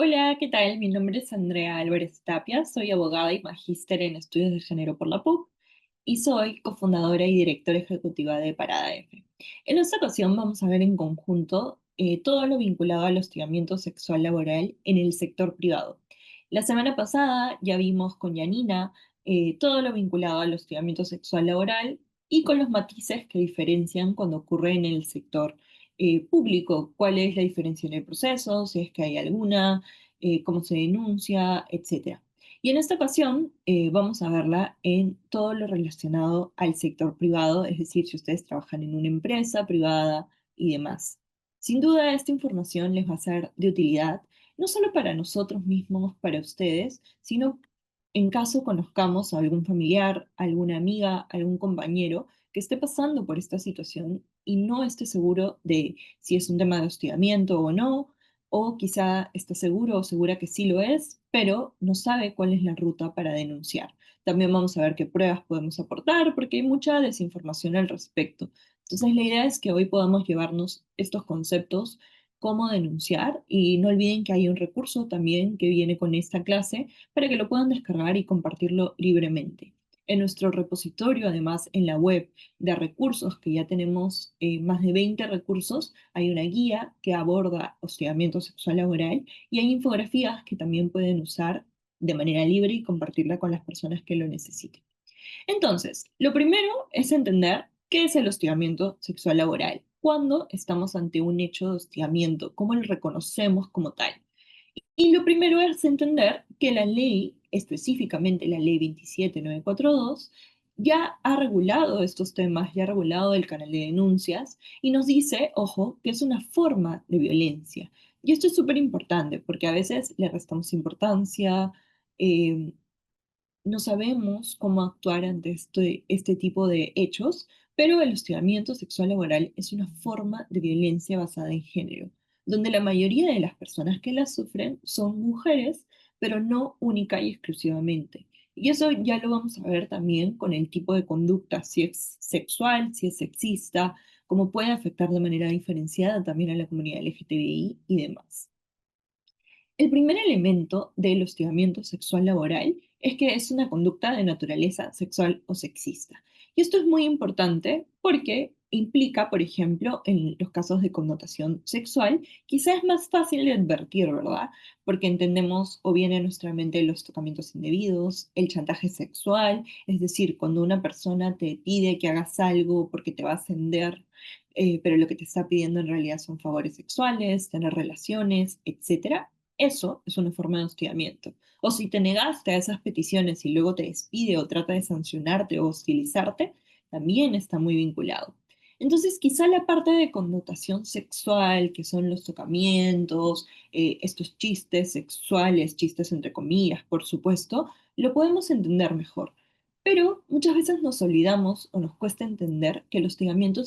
Hola, ¿qué tal? Mi nombre es Andrea Álvarez Tapia, soy abogada y magíster en estudios de género por la PUC y soy cofundadora y directora ejecutiva de Parada F. En esta ocasión vamos a ver en conjunto todo lo vinculado al hostigamiento sexual laboral en el sector privado. La semana pasada ya vimos con Yanina todo lo vinculado al hostigamiento sexual laboral y con los matices que diferencian cuando ocurre en el sector público, cuál es la diferencia en el proceso, si es que hay alguna, cómo se denuncia, etcétera. Y en esta ocasión vamos a verla en todo lo relacionado al sector privado, es decir, si ustedes trabajan en una empresa privada y demás. Sin duda, esta información les va a ser de utilidad, no solo para nosotros mismos, para ustedes, sino en caso conozcamos a algún familiar, alguna amiga, algún compañero que esté pasando por esta situación y no esté seguro de si es un tema de hostigamiento o no, o quizá está seguro o segura que sí lo es, pero no sabe cuál es la ruta para denunciar. También vamos a ver qué pruebas podemos aportar, porque hay mucha desinformación al respecto. Entonces, la idea es que hoy podamos llevarnos estos conceptos, cómo denunciar, y no olviden que hay un recurso también que viene con esta clase para que lo puedan descargar y compartirlo libremente. En nuestro repositorio, además, en la web de recursos, que ya tenemos más de 20 recursos, hay una guía que aborda hostigamiento sexual laboral y hay infografías que también pueden usar de manera libre y compartirla con las personas que lo necesiten. Entonces, lo primero es entender qué es el hostigamiento sexual laboral. Cuando estamos ante un hecho de hostigamiento, ¿cómo lo reconocemos como tal? Y lo primero es entender que la ley, específicamente la ley 27942, ya ha regulado estos temas, ya ha regulado el canal de denuncias y nos dice, ojo, que es una forma de violencia. Y esto es súper importante porque a veces le restamos importancia, eh, no sabemos cómo actuar ante este tipo de hechos, pero el hostigamiento sexual laboral es una forma de violencia basada en género, donde la mayoría de las personas que la sufren son mujeres, pero no única y exclusivamente. Y eso ya lo vamos a ver también con el tipo de conducta, si es sexual, si es sexista, cómo puede afectar de manera diferenciada también a la comunidad LGTBI y demás. El primer elemento del hostigamiento sexual laboral es que es una conducta de naturaleza sexual o sexista. Y esto es muy importante porque implica, por ejemplo, en los casos de connotación sexual, quizás es más fácil de advertir, ¿verdad? Porque entendemos o viene a nuestra mente los tocamientos indebidos, el chantaje sexual, es decir, cuando una persona te pide que hagas algo porque te va a ascender, pero lo que te está pidiendo en realidad son favores sexuales, tener relaciones, etcétera. Eso es una forma de hostigamiento. O si te negaste a esas peticiones y luego te despide o trata de sancionarte o hostilizarte, también está muy vinculado. Entonces, quizá la parte de connotación sexual, que son los tocamientos, estos chistes sexuales, chistes entre comillas, por supuesto, lo podemos entender mejor. Pero muchas veces nos olvidamos o nos cuesta entender que el hostigamiento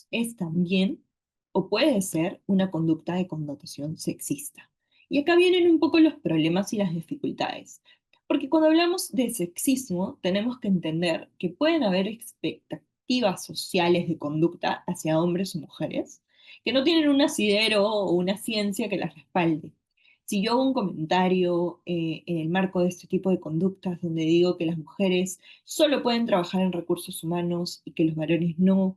es también o puede ser una conducta de connotación sexista. Y acá vienen un poco los problemas y las dificultades. Porque cuando hablamos de sexismo, tenemos que entender que pueden haber expectativas sociales de conducta hacia hombres o mujeres que no tienen un asidero o una ciencia que las respalde. Si yo hago un comentario en el marco de este tipo de conductas donde digo que las mujeres solo pueden trabajar en recursos humanos y que los varones no,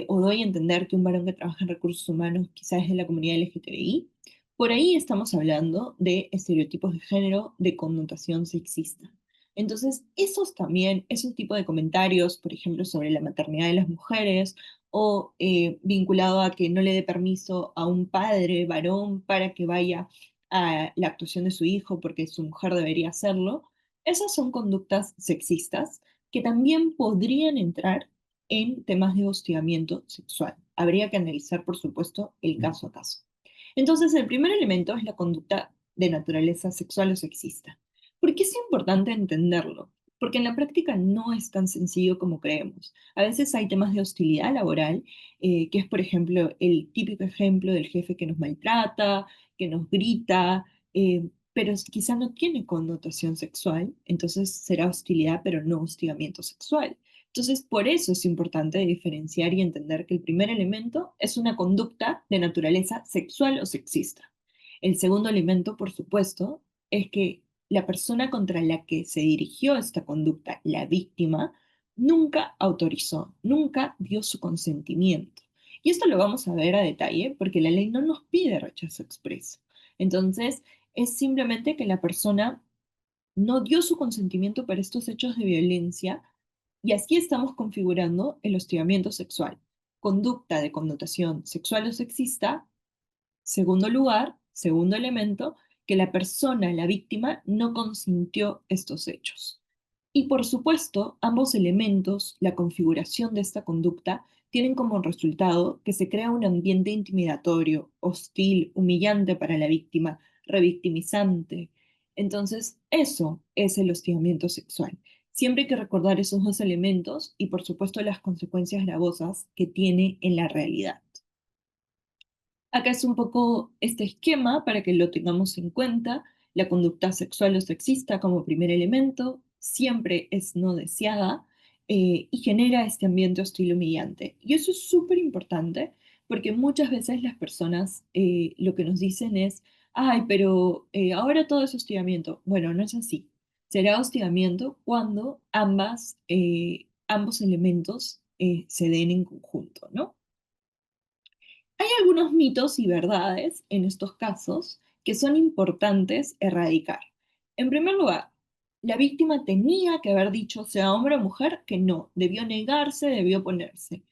o doy a entender que un varón que trabaja en recursos humanos quizás es de la comunidad LGTBI, por ahí estamos hablando de estereotipos de género de connotación sexista. Entonces, esos también, esos tipos de comentarios, por ejemplo, sobre la maternidad de las mujeres o vinculado a que no le dé permiso a un padre varón para que vaya a la actuación de su hijo porque su mujer debería hacerlo, esas son conductas sexistas que también podrían entrar en temas de hostigamiento sexual. Habría que analizar, por supuesto, el caso a caso. Entonces, el primer elemento es la conducta de naturaleza sexual o sexista. ¿Por qué es importante entenderlo? Porque en la práctica no es tan sencillo como creemos. A veces hay temas de hostilidad laboral, que es, por ejemplo, el típico ejemplo del jefe que nos maltrata, que nos grita, pero quizá no tiene connotación sexual, entonces será hostilidad, pero no hostigamiento sexual. Entonces, por eso es importante diferenciar y entender que el primer elemento es una conducta de naturaleza sexual o sexista. El segundo elemento, por supuesto, es que la persona contra la que se dirigió esta conducta, la víctima, nunca autorizó, nunca dio su consentimiento. Y esto lo vamos a ver a detalle porque la ley no nos pide rechazo expreso. Entonces, es simplemente que la persona no dio su consentimiento para estos hechos de violencia y así estamos configurando el hostigamiento sexual, conducta de connotación sexual o sexista. Segundo lugar, segundo elemento, que la persona, la víctima, no consintió estos hechos. Y por supuesto, ambos elementos, la configuración de esta conducta, tienen como resultado que se crea un ambiente intimidatorio, hostil, humillante para la víctima, revictimizante. Entonces, eso es el hostigamiento sexual. Siempre hay que recordar esos dos elementos y, por supuesto, las consecuencias gravosas que tiene en la realidad. Acá es un poco este esquema para que lo tengamos en cuenta. La conducta sexual o sexista como primer elemento siempre es no deseada y genera este ambiente hostil humillante. Y eso es súper importante porque muchas veces las personas lo que nos dicen es, ay, pero ahora todo es hostigamiento. Bueno, no es así. Será hostigamiento cuando ambos elementos se den en conjunto, ¿no? Hay algunos mitos y verdades en estos casos que son importantes erradicar. En primer lugar, la víctima tenía que haber dicho, sea hombre o mujer, que no, debió negarse, debió oponerse.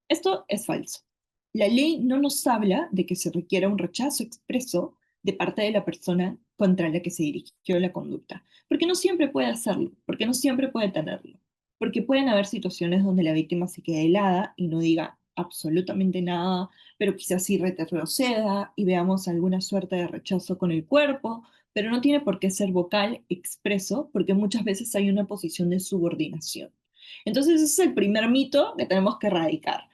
Esto es falso. La ley no nos habla de que se requiera un rechazo expreso de parte de la persona contra la que se dirigió la conducta, porque no siempre puede hacerlo, porque no siempre puede tenerlo, porque pueden haber situaciones donde la víctima se quede helada y no diga absolutamente nada, pero quizás sí retroceda y veamos alguna suerte de rechazo con el cuerpo, pero no tiene por qué ser vocal, expreso, porque muchas veces hay una posición de subordinación. Entonces, ese es el primer mito que tenemos que erradicar.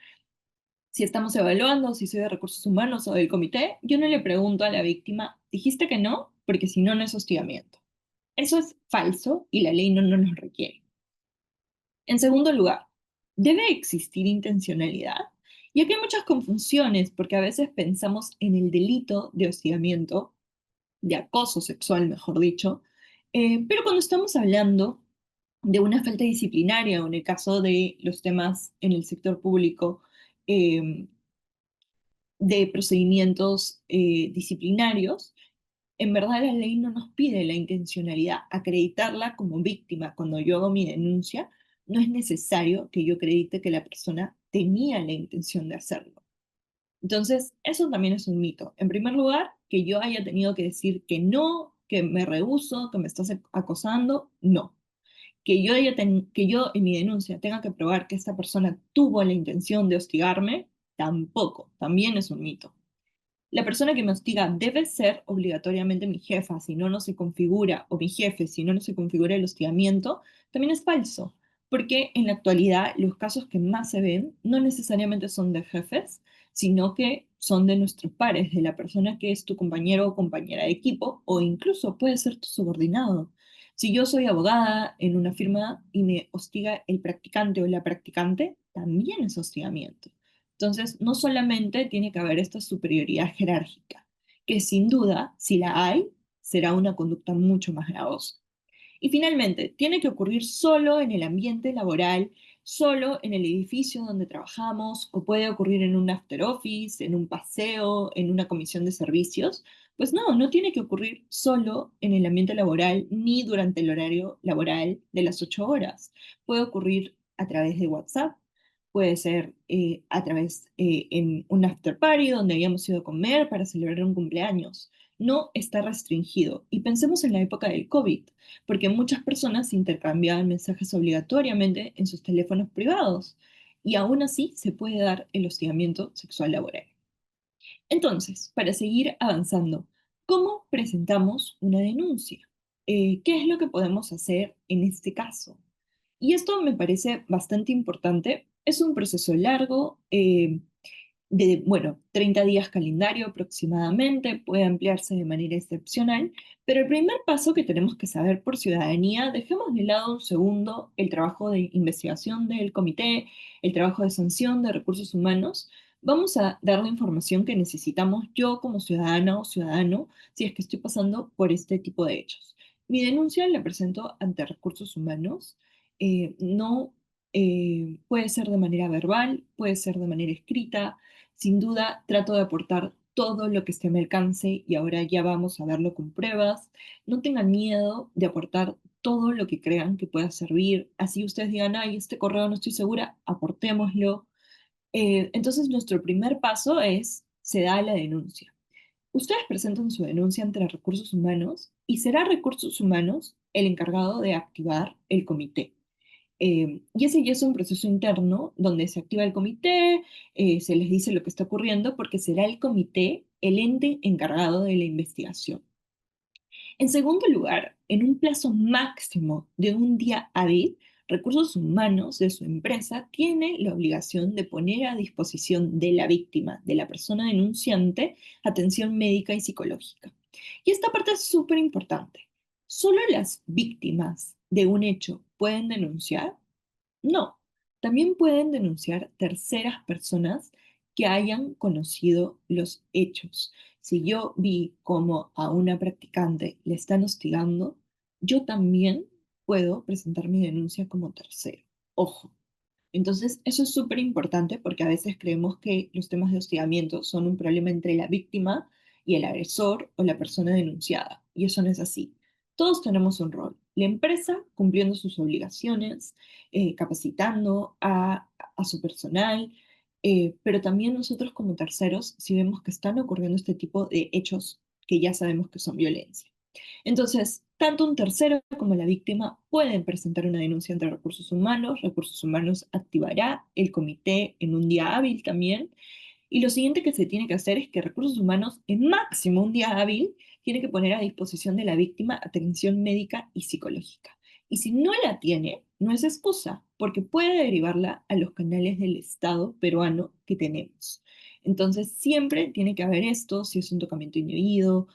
Si estamos evaluando, si soy de recursos humanos o del comité, yo no le pregunto a la víctima, dijiste que no, porque si no, no es hostigamiento. Eso es falso y la ley no nos requiere. En segundo lugar, ¿debe existir intencionalidad? Y aquí hay muchas confusiones porque a veces pensamos en el delito de hostigamiento, de acoso sexual, mejor dicho, pero cuando estamos hablando de una falta disciplinaria o en el caso de los temas en el sector público, eh, de procedimientos disciplinarios, en verdad la ley no nos pide la intencionalidad. Acreditarla como víctima cuando yo hago mi denuncia, no es necesario que yo acredite que la persona tenía la intención de hacerlo. Entonces, eso también es un mito. En primer lugar, que yo haya tenido que decir que no, que me rehúso, que me estás acosando, no. Que yo en mi denuncia tenga que probar que esta persona tuvo la intención de hostigarme, tampoco, también es un mito. La persona que me hostiga debe ser obligatoriamente mi jefa, si no, no se configura, o mi jefe, si no, no se configura el hostigamiento, también es falso, porque en la actualidad los casos que más se ven no necesariamente son de jefes, sino que son de nuestros pares, de la persona que es tu compañero o compañera de equipo, o incluso puede ser tu subordinado. Si yo soy abogada en una firma y me hostiga el practicante o la practicante, también es hostigamiento. Entonces, no solamente tiene que haber esta superioridad jerárquica, que sin duda, si la hay, será una conducta mucho más gravosa. Y finalmente, tiene que ocurrir solo en el ambiente laboral, solo en el edificio donde trabajamos, o puede ocurrir en un after office, en un paseo, en una comisión de servicios. Pues no, no tiene que ocurrir solo en el ambiente laboral ni durante el horario laboral de las 8 horas. Puede ocurrir a través de WhatsApp, puede ser a través en un after party donde habíamos ido a comer para celebrar un cumpleaños. No está restringido. Y pensemos en la época del COVID, porque muchas personas intercambiaban mensajes obligatoriamente en sus teléfonos privados y aún así se puede dar el hostigamiento sexual laboral. Entonces, para seguir avanzando, ¿cómo presentamos una denuncia? ¿Qué es lo que podemos hacer en este caso? Y esto me parece bastante importante. Es un proceso largo, de, bueno, 30 días calendario aproximadamente, puede ampliarse de manera excepcional, pero el primer paso que tenemos que saber por ciudadanía, dejemos de lado un segundo el trabajo de investigación del comité, el trabajo de sanción de recursos humanos, Vamos a dar la información que necesitamos yo como ciudadana o ciudadano si es que estoy pasando por este tipo de hechos. Mi denuncia la presento ante recursos humanos. No puede ser de manera verbal, puede ser de manera escrita. Sin duda, trato de aportar todo lo que esté a mi alcance y ahora ya vamos a verlo con pruebas. No tengan miedo de aportar todo lo que crean que pueda servir. Así ustedes digan, ay, este correo no estoy segura, aportémoslo. Entonces, nuestro primer paso es, se da la denuncia. Ustedes presentan su denuncia ante recursos humanos y será recursos humanos el encargado de activar el comité. Y ese ya es un proceso interno donde se activa el comité, se les dice lo que está ocurriendo, porque será el comité el ente encargado de la investigación. En segundo lugar, en un plazo máximo de un día hábil, Recursos Humanos de su empresa tiene la obligación de poner a disposición de la víctima, de la persona denunciante, atención médica y psicológica. Y esta parte es súper importante. ¿Solo las víctimas de un hecho pueden denunciar? No, también pueden denunciar terceras personas que hayan conocido los hechos. Si yo vi cómo a una practicante le están hostigando, yo también puedo presentar mi denuncia como tercero. Ojo. Entonces, eso es súper importante porque a veces creemos que los temas de hostigamiento son un problema entre la víctima y el agresor o la persona denunciada. Y eso no es así. Todos tenemos un rol. La empresa cumpliendo sus obligaciones, capacitando a su personal, pero también nosotros como terceros, si vemos que están ocurriendo este tipo de hechos que ya sabemos que son violencia. Entonces, tanto un tercero como la víctima pueden presentar una denuncia ante recursos humanos. Recursos humanos activará el comité en un día hábil también. Y lo siguiente que se tiene que hacer es que recursos humanos, en máximo un día hábil, tiene que poner a disposición de la víctima atención médica y psicológica. Y si no la tiene, no es excusa, porque puede derivarla a los canales del Estado peruano que tenemos. Entonces, siempre tiene que haber esto, si es un tocamiento indebido.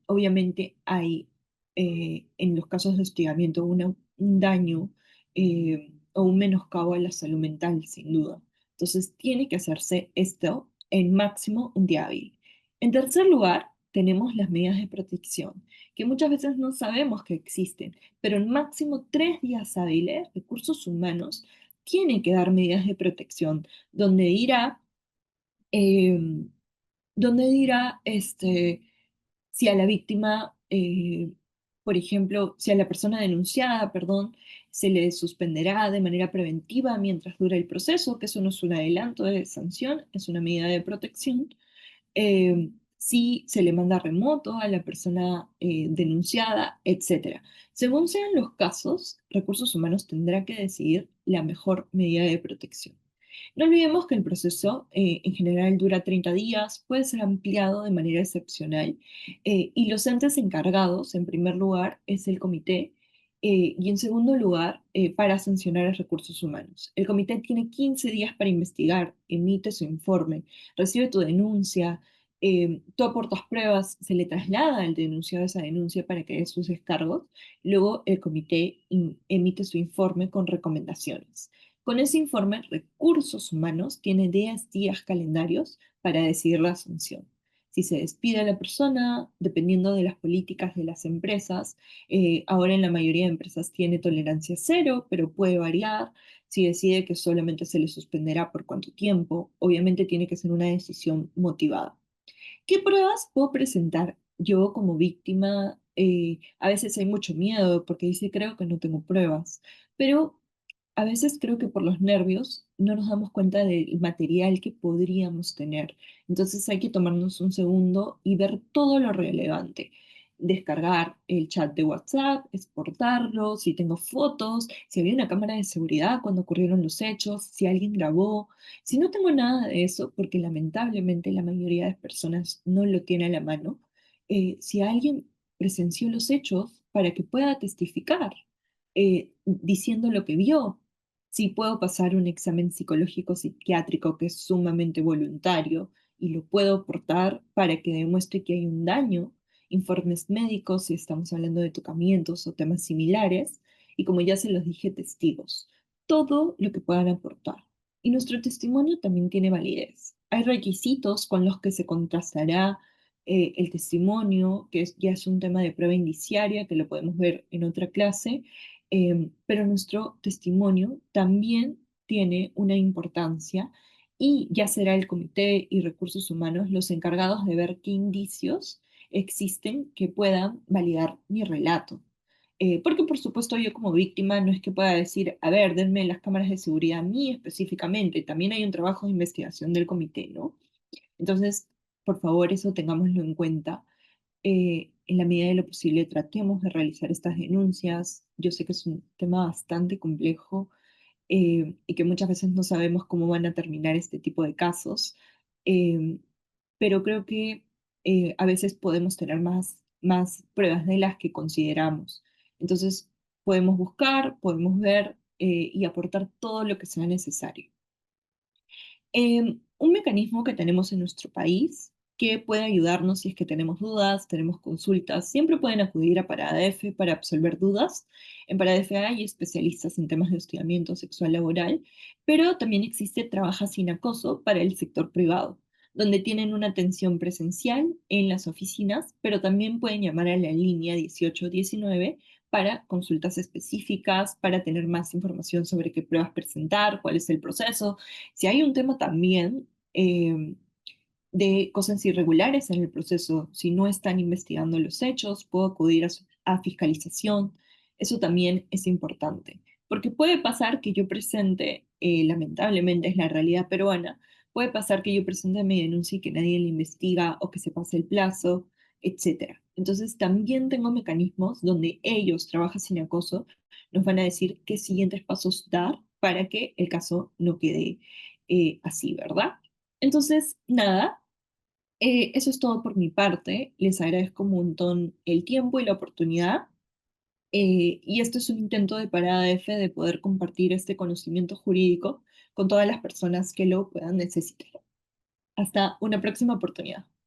Obviamente hay, en los casos de hostigamiento, un daño o un menoscabo a la salud mental, sin duda. Entonces, tiene que hacerse esto en máximo un día hábil. En tercer lugar, tenemos las medidas de protección, que muchas veces no sabemos que existen, pero en máximo 3 días hábiles, recursos humanos tienen que dar medidas de protección, donde dirá, eh, si a la víctima, por ejemplo, si a la persona denunciada, perdón, se le suspenderá de manera preventiva mientras dura el proceso, que eso no es un adelanto de sanción, es una medida de protección. Si se le manda remoto a la persona denunciada, etcétera. Según sean los casos, Recursos Humanos tendrá que decidir la mejor medida de protección. No olvidemos que el proceso en general dura 30 días, puede ser ampliado de manera excepcional y los entes encargados, en primer lugar, es el comité y en segundo lugar, para sancionar a recursos humanos. El comité tiene 15 días para investigar, emite su informe, recibe tu denuncia, tú aportas pruebas, se le traslada al denunciado esa denuncia para que dé sus descargos, luego el comité emite su informe con recomendaciones. Con ese informe, Recursos Humanos tiene 10 días calendarios para decidir la sanción. Si se despide a la persona, dependiendo de las políticas de las empresas, ahora en la mayoría de empresas tiene tolerancia cero, pero puede variar. Si decide que solamente se le suspenderá por cuánto tiempo, obviamente tiene que ser una decisión motivada. ¿Qué pruebas puedo presentar? Yo como víctima, a veces hay mucho miedo porque dice, creo que no tengo pruebas, pero a veces creo que por los nervios no nos damos cuenta del material que podríamos tener. Entonces hay que tomarnos un segundo y ver todo lo relevante. Descargar el chat de WhatsApp, exportarlo, si tengo fotos, si había una cámara de seguridad cuando ocurrieron los hechos, si alguien grabó. Si no tengo nada de eso, porque lamentablemente la mayoría de personas no lo tiene a la mano, si alguien presenció los hechos para que pueda testificar diciendo lo que vio. Si puedo pasar un examen psicológico psiquiátrico que es sumamente voluntario y lo puedo aportar para que demuestre que hay un daño, informes médicos si estamos hablando de tocamientos o temas similares, y como ya se los dije, testigos. Todo lo que puedan aportar. Y nuestro testimonio también tiene validez. hay requisitos con los que se contrastará el testimonio, ya es un tema de prueba indiciaria, que lo podemos ver en otra clase, pero nuestro testimonio también tiene una importancia y ya será el comité y recursos humanos los encargados de ver qué indicios existen que puedan validar mi relato. Porque por supuesto yo como víctima no es que pueda decir, a ver, denme las cámaras de seguridad a mí específicamente, también hay un trabajo de investigación del comité, ¿no? Entonces, por favor, eso tengámoslo en cuenta. En la medida de lo posible, tratemos de realizar estas denuncias. Yo sé que es un tema bastante complejo y que muchas veces no sabemos cómo van a terminar este tipo de casos, eh, pero creo que a veces podemos tener más pruebas de las que consideramos. Entonces, podemos buscar, podemos ver y aportar todo lo que sea necesario. Un mecanismo que tenemos en nuestro país que puede ayudarnos si es que tenemos dudas, tenemos consultas, siempre pueden acudir a Paradef para absolver dudas. En Paradef hay especialistas en temas de hostigamiento sexual laboral, pero también existe Trabaja sin acoso para el sector privado, donde tienen una atención presencial en las oficinas, pero también pueden llamar a la línea 1819 para consultas específicas, para tener más información sobre qué pruebas presentar, cuál es el proceso. Si hay un tema también de cosas irregulares en el proceso, si no están investigando los hechos, puedo acudir a fiscalización. Eso también es importante, porque puede pasar que yo presente, lamentablemente es la realidad peruana, puede pasar que yo presente mi denuncia y que nadie la investiga o que se pase el plazo, etcétera. Entonces también tengo mecanismos donde ellos, trabajan sin acoso, nos van a decir qué siguientes pasos dar para que el caso no quede así, ¿verdad? Entonces, nada, eso es todo por mi parte. Les agradezco un montón el tiempo y la oportunidad. Y esto es un intento de Parada F de poder compartir este conocimiento jurídico con todas las personas que lo puedan necesitar. Hasta una próxima oportunidad.